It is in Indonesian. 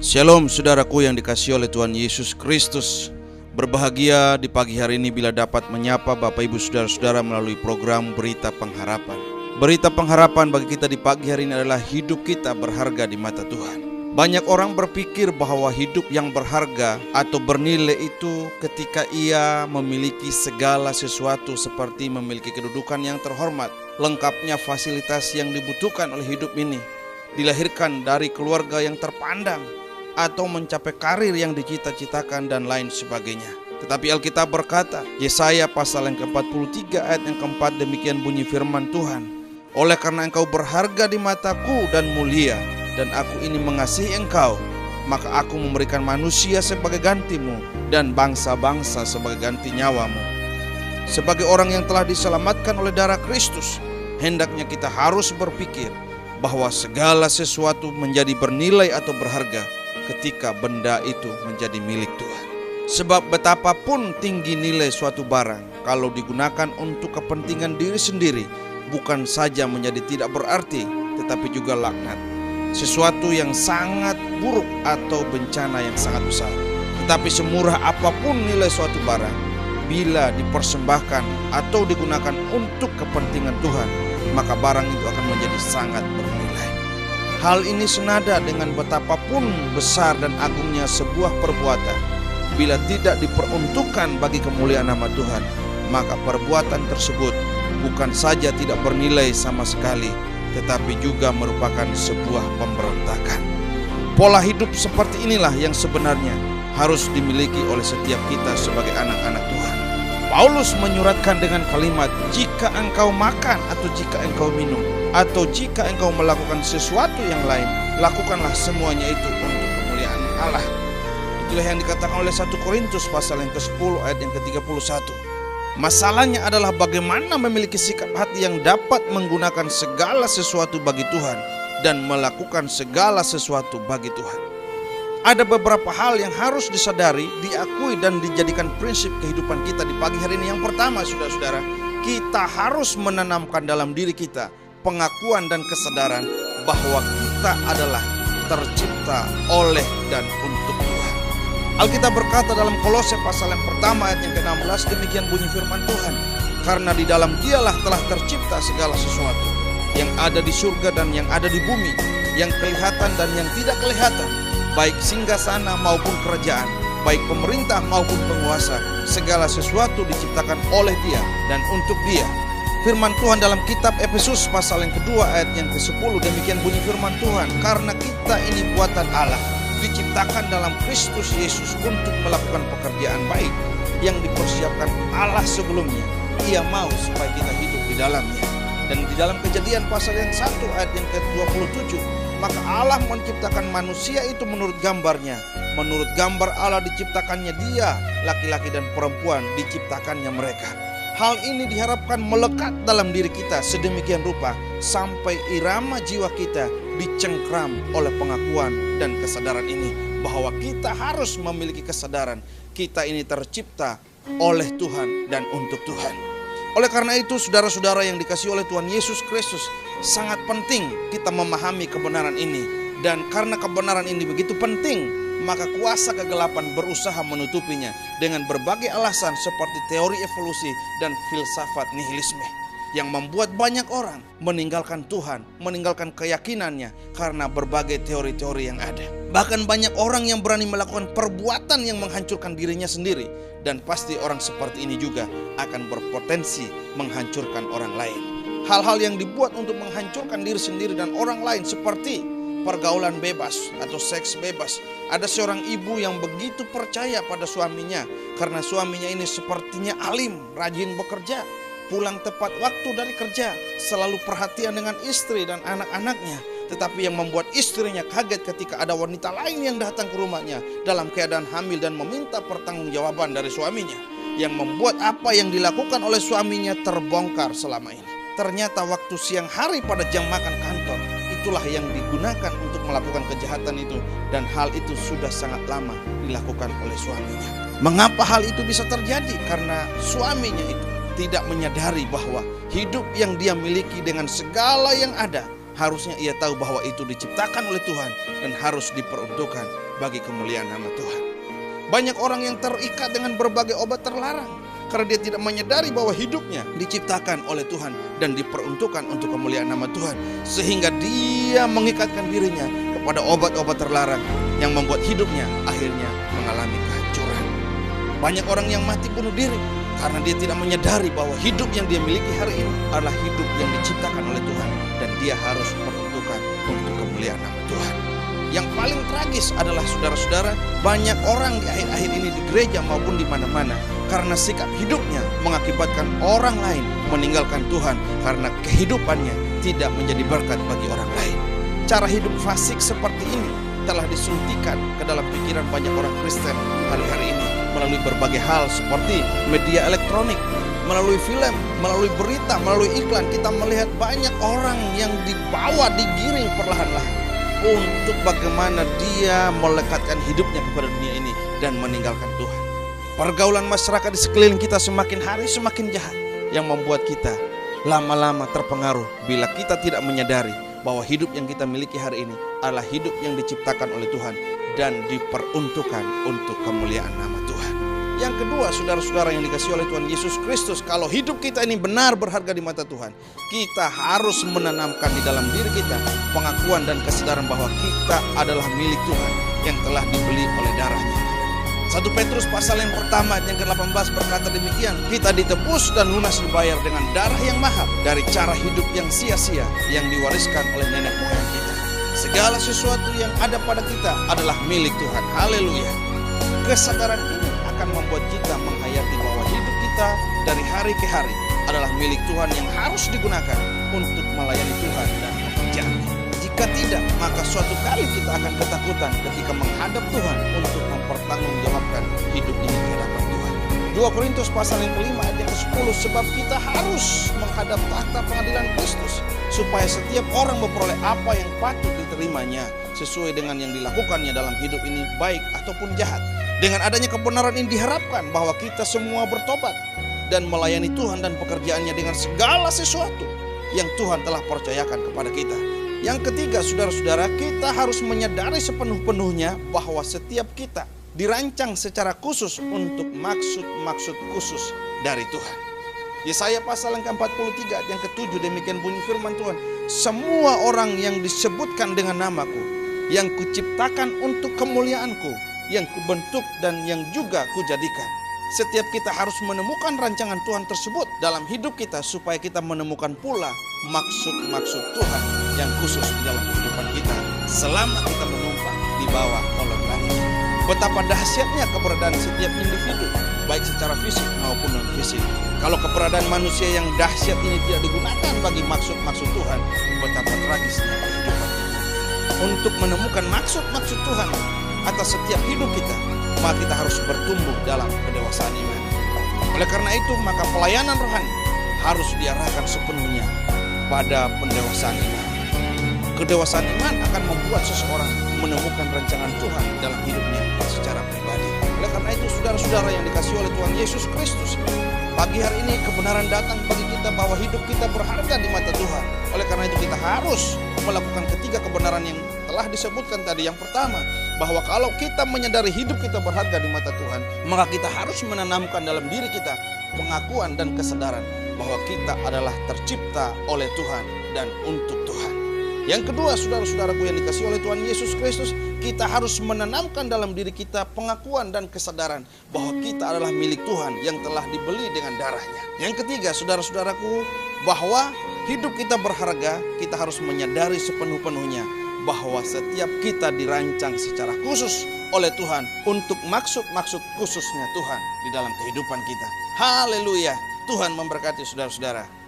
Shalom saudaraku yang dikasihi oleh Tuhan Yesus Kristus. Berbahagia di pagi hari ini bila dapat menyapa Bapak Ibu Saudara-saudara melalui program Berita Pengharapan. Berita pengharapan bagi kita di pagi hari ini adalah hidup kita berharga di mata Tuhan. Banyak orang berpikir bahwa hidup yang berharga atau bernilai itu ketika ia memiliki segala sesuatu seperti memiliki kedudukan yang terhormat, lengkapnya fasilitas yang dibutuhkan oleh hidup ini, dilahirkan dari keluarga yang terpandang, atau mencapai karir yang dicita-citakan dan lain sebagainya. Tetapi Alkitab berkata, Yesaya pasal yang ke-43 ayat yang keempat, demikian bunyi firman Tuhan. Oleh karena engkau berharga di mataku dan mulia, dan aku ini mengasihi engkau, maka aku memberikan manusia sebagai gantimu dan bangsa-bangsa sebagai ganti nyawamu. Sebagai orang yang telah diselamatkan oleh darah Kristus, hendaknya kita harus berpikir bahwa segala sesuatu menjadi bernilai atau berharga ketika benda itu menjadi milik Tuhan. Sebab betapapun tinggi nilai suatu barang, kalau digunakan untuk kepentingan diri sendiri, bukan saja menjadi tidak berarti, tetapi juga laknat. Sesuatu yang sangat buruk atau bencana yang sangat besar. Tetapi semurah apapun nilai suatu barang, bila dipersembahkan atau digunakan untuk kepentingan Tuhan, maka barang itu akan menjadi sangat bernilai. Hal ini senada dengan betapapun besar dan agungnya sebuah perbuatan, bila tidak diperuntukkan bagi kemuliaan nama Tuhan, maka perbuatan tersebut bukan saja tidak bernilai sama sekali, tetapi juga merupakan sebuah pemberontakan. Pola hidup seperti inilah yang sebenarnya harus dimiliki oleh setiap kita sebagai anak-anak Tuhan. Paulus menyuratkan dengan kalimat, jika engkau makan atau jika engkau minum, atau jika engkau melakukan sesuatu yang lain, lakukanlah semuanya itu untuk kemuliaan Allah. Itulah yang dikatakan oleh 1 Korintus pasal yang ke-10 ayat yang ke-31. Masalahnya adalah bagaimana memiliki sikap hati yang dapat menggunakan segala sesuatu bagi Tuhan dan melakukan segala sesuatu bagi Tuhan. Ada beberapa hal yang harus disadari, diakui dan dijadikan prinsip kehidupan kita di pagi hari ini. Yang pertama, saudara-saudara, kita harus menanamkan dalam diri kita pengakuan dan kesadaran bahwa kita adalah tercipta oleh dan untuk Tuhan. Alkitab berkata dalam Kolose pasal yang pertama ayat yang ke-16, demikian bunyi firman Tuhan. Karena di dalam Dialah telah tercipta segala sesuatu, yang ada di surga dan yang ada di bumi, yang kelihatan dan yang tidak kelihatan, baik singgasana maupun kerajaan, baik pemerintah maupun penguasa, segala sesuatu diciptakan oleh Dia dan untuk Dia. Firman Tuhan dalam kitab Efesus pasal yang kedua ayat yang ke-10, demikian bunyi firman Tuhan. Karena kita ini buatan Allah, diciptakan dalam Kristus Yesus untuk melakukan pekerjaan baik yang dipersiapkan Allah sebelumnya. Ia mau supaya kita hidup di dalamnya. Dan di dalam Kejadian pasal yang 1 ayat yang ke-27, maka Allah menciptakan manusia itu menurut gambarnya. Menurut gambar Allah diciptakannya dia, laki-laki dan perempuan diciptakannya mereka. Hal ini diharapkan melekat dalam diri kita sedemikian rupa sampai irama jiwa kita dicengkram oleh pengakuan dan kesadaran ini, bahwa kita harus memiliki kesadaran kita ini tercipta oleh Tuhan dan untuk Tuhan. Oleh karena itu, saudara-saudara yang dikasihi oleh Tuhan Yesus Kristus, sangat penting kita memahami kebenaran ini. Dan karena kebenaran ini begitu penting, maka kuasa kegelapan berusaha menutupinya dengan berbagai alasan seperti teori evolusi dan filsafat nihilisme, yang membuat banyak orang meninggalkan Tuhan, meninggalkan keyakinannya karena berbagai teori-teori yang ada. Bahkan banyak orang yang berani melakukan perbuatan yang menghancurkan dirinya sendiri, dan pasti orang seperti ini juga akan berpotensi menghancurkan orang lain. Hal-hal yang dibuat untuk menghancurkan diri sendiri dan orang lain seperti pergaulan bebas atau seks bebas. Ada seorang ibu yang begitu percaya pada suaminya karena suaminya ini sepertinya alim, rajin bekerja, pulang tepat waktu dari kerja, selalu perhatian dengan istri dan anak-anaknya. Tetapi yang membuat istrinya kaget ketika ada wanita lain yang datang ke rumahnya dalam keadaan hamil dan meminta pertanggungjawaban dari suaminya, yang membuat apa yang dilakukan oleh suaminya terbongkar selama ini. Ternyata waktu siang hari pada jam makan kantor, itulah yang digunakan untuk melakukan kejahatan itu, dan hal itu sudah sangat lama dilakukan oleh suaminya. Mengapa hal itu bisa terjadi? Karena suaminya itu tidak menyadari bahwa hidup yang dia miliki dengan segala yang ada harusnya ia tahu bahwa itu diciptakan oleh Tuhan dan harus diperuntukkan bagi kemuliaan nama Tuhan. Banyak orang yang terikat dengan berbagai obat terlarang karena dia tidak menyadari bahwa hidupnya diciptakan oleh Tuhan dan diperuntukkan untuk kemuliaan nama Tuhan, sehingga dia mengikatkan dirinya kepada obat-obat terlarang yang membuat hidupnya akhirnya mengalami kehancuran. Banyak orang yang mati bunuh diri karena dia tidak menyadari bahwa hidup yang dia miliki hari ini adalah hidup yang diciptakan oleh Tuhan dan dia harus peruntukkan untuk kemuliaan nama Tuhan. Yang paling tragis adalah saudara-saudara, banyak orang di akhir-akhir ini di gereja maupun di mana-mana karena sikap hidupnya mengakibatkan orang lain meninggalkan Tuhan karena kehidupannya tidak menjadi berkat bagi orang lain. Cara hidup fasik seperti ini telah disuntikan ke dalam pikiran banyak orang Kristen hari-hari ini melalui berbagai hal seperti media elektronik, melalui film, melalui berita, melalui iklan. Kita melihat banyak orang yang dibawa, digiring perlahan-lahan untuk bagaimana dia melekatkan hidupnya kepada dunia ini dan meninggalkan Tuhan. Pergaulan masyarakat di sekeliling kita semakin hari semakin jahat, yang membuat kita lama-lama terpengaruh bila kita tidak menyadari bahwa hidup yang kita miliki hari ini adalah hidup yang diciptakan oleh Tuhan dan diperuntukkan untuk kemuliaan nama Tuhan. Yang kedua, saudara-saudara yang dikasihi oleh Tuhan Yesus Kristus, kalau hidup kita ini benar berharga di mata Tuhan, kita harus menanamkan di dalam diri kita pengakuan dan kesadaran bahwa kita adalah milik Tuhan yang telah dibeli oleh darahnya. 1 Petrus pasal yang pertama ayat yang ke-18 berkata demikian, kita ditebus dan lunas dibayar dengan darah yang mahal dari cara hidup yang sia-sia yang diwariskan oleh nenek moyang kita. Segala sesuatu yang ada pada kita adalah milik Tuhan. Haleluya. Kesadaran ini akan membuat kita menghayati bahwa hidup kita dari hari ke hari adalah milik Tuhan yang harus digunakan untuk melayani Tuhan dan pekerjaannya. Jika tidak, maka suatu kali kita akan ketakutan ketika menghadap Tuhan untuk mempertanggungjawabkan hidup ini di hadapan Tuhan. 2 Korintus pasal yang kelima ayat yang ke-10, sebab kita harus menghadap tahta pengadilan Kristus supaya setiap orang memperoleh apa yang patut diterimanya sesuai dengan yang dilakukannya dalam hidup ini, baik ataupun jahat. Dengan adanya kebenaran ini diharapkan bahwa kita semua bertobat dan melayani Tuhan dan pekerjaannya dengan segala sesuatu yang Tuhan telah percayakan kepada kita. Yang ketiga, saudara-saudara, kita harus menyadari sepenuh-penuhnya bahwa setiap kita dirancang secara khusus untuk maksud-maksud khusus dari Tuhan. Yesaya pasal yang ke-43 yang ke-7 demikian bunyi firman Tuhan, semua orang yang disebutkan dengan namaku, yang kuciptakan untuk kemuliaanku, yang kubentuk dan yang juga kujadikan. Setiap kita harus menemukan rancangan Tuhan tersebut dalam hidup kita supaya kita menemukan pula maksud-maksud Tuhan yang khusus di dalam kehidupan kita selama kita menumpang di bawah kolong langit. Betapa dahsyatnya keberadaan setiap individu, baik secara fisik maupun non-fisik. Kalau keberadaan manusia yang dahsyat ini tidak digunakan bagi maksud-maksud Tuhan, betapa tragisnya kehidupan kita. Untuk menemukan maksud-maksud Tuhan atas setiap hidup kita, maka kita harus bertumbuh dalam kedewasaan iman. Oleh karena itu, maka pelayanan rohani harus diarahkan sepenuhnya pada pendewasaan iman. Kedewasaan iman akan membuat seseorang menemukan rancangan Tuhan dalam hidupnya secara pribadi. Oleh karena itu, saudara-saudara yang dikasihi oleh Tuhan Yesus Kristus, pagi hari ini kebenaran datang bagi kita bahwa hidup kita berharga di mata Tuhan. Oleh karena itu, kita harus melakukan ketiga kebenaran yang telah disebutkan tadi. Yang pertama, bahwa kalau kita menyadari hidup kita berharga di mata Tuhan, maka kita harus menanamkan dalam diri kita pengakuan dan kesadaran bahwa kita adalah tercipta oleh Tuhan dan untuk Tuhan. Yang kedua, saudara-saudaraku yang dikasihi oleh Tuhan Yesus Kristus, kita harus menanamkan dalam diri kita pengakuan dan kesadaran bahwa kita adalah milik Tuhan yang telah dibeli dengan darahnya. Yang ketiga, saudara-saudaraku, bahwa hidup kita berharga, kita harus menyadari sepenuh-penuhnya bahwa setiap kita dirancang secara khusus oleh Tuhan untuk maksud-maksud khususnya Tuhan di dalam kehidupan kita. Haleluya. Tuhan memberkati saudara-saudara.